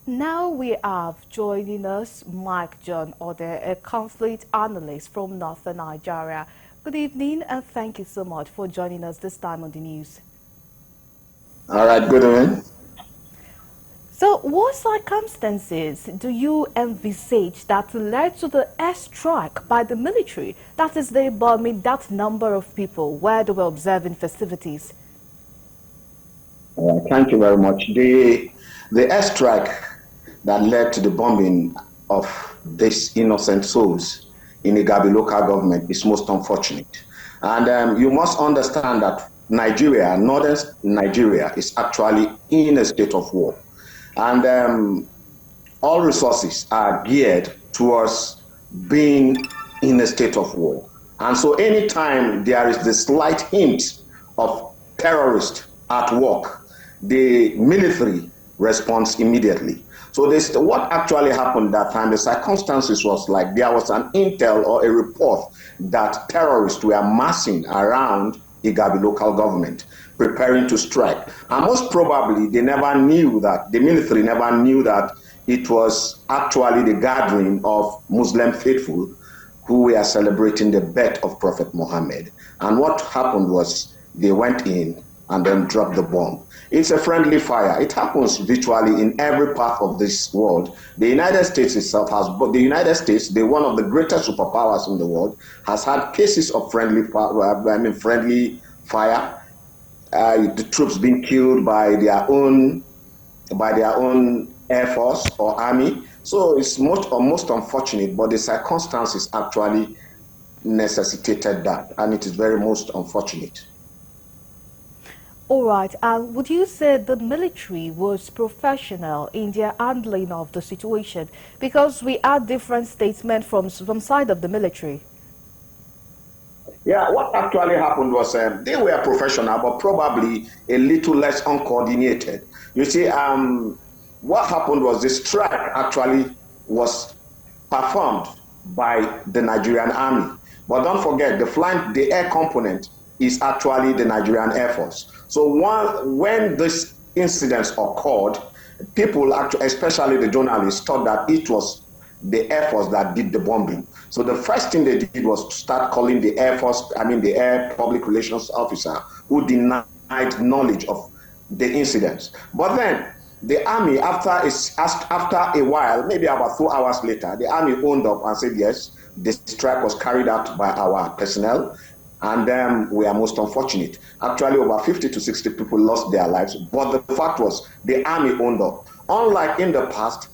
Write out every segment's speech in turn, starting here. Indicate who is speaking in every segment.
Speaker 1: Now we have joining us Mike John Ode, a conflict analyst from northern Nigeria. Good evening and thank you so much for joining us this time on the news.
Speaker 2: All right, good evening.
Speaker 1: So, what circumstances do you envisage that led to the airstrike by the military? That is, they bombing that number of people where they were observing festivities.
Speaker 2: Thank you very much. The airstrike that led to the bombing of these innocent souls in Igabi local government is most unfortunate. And you must understand that Nigeria, northern Nigeria, is actually in a state of war. And all resources are geared towards being in a state of war. And so anytime there is the slight hint of terrorist at work, the military responds immediately. So this what actually happened that time. The circumstances was like there was an intel or a report that terrorists were massing around Igabi local government, preparing to strike. And most probably they never knew that the military never knew that it was actually the gathering of Muslim faithful who were celebrating the birth of Prophet Muhammad. And what happened was they went in and then dropped the bomb. It's a friendly fire. It happens virtually in every part of this world. The United States itself has, but the United States, one of the greatest superpowers in the world, has had cases of friendly fire. The troops being killed by their own air force or army. So it's most unfortunate, but the circumstances actually necessitated that, and it is very most unfortunate.
Speaker 1: All right, and would you say the military was professional in their handling of the situation? Because we had different statements from side of the military.
Speaker 2: Yeah, what actually happened was they were professional, but probably a little less uncoordinated. You see, what happened was the strike actually was performed by the Nigerian army. But don't forget, the air component is actually the Nigerian Air Force. So when this incidents occurred, people actually, especially the journalists, thought that it was the Air Force that did the bombing. So the first thing they did was to start calling the Air Force, the Air Public Relations Officer, who denied knowledge of the incidents. But then the army, after a while, maybe about 2 hours later, the army owned up and said, yes, the strike was carried out by our personnel, and we are most unfortunate. Actually, over 50 to 60 people lost their lives, but the fact was the army owned up. Unlike in the past,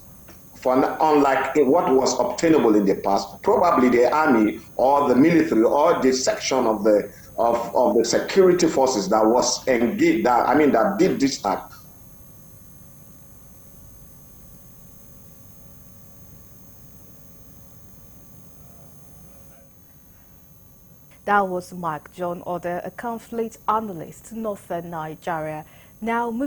Speaker 2: unlike what was obtainable in the past, probably the army or the military or the section of the security forces that was engaged, that did this act.
Speaker 1: That was Mike John Ode, a conflict analyst, northern Nigeria. Now, moving